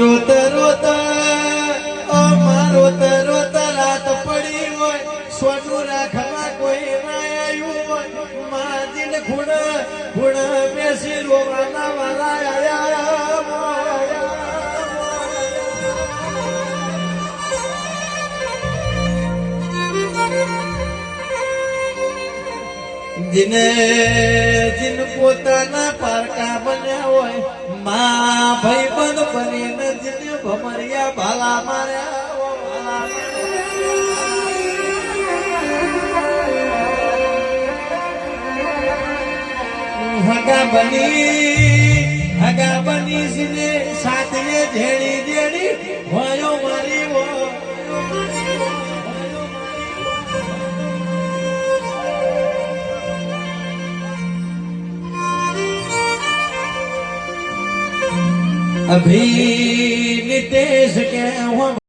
રોતા રોતા રોતા રોતા રાત પડી હોય સોનું રાખવા કોઈ ના આવ્યું હોય માજીન ખૂણ ખૂણ બેસી રોવાના વાળા આયા जिने जिन पोताना पारका बन्या होय मां भाईबंध बनीने जिन भमरिया भाला मार्या हगा बनी जिने साथे झेड़ी झेड़ी होयो मारी वो अभी नितेश के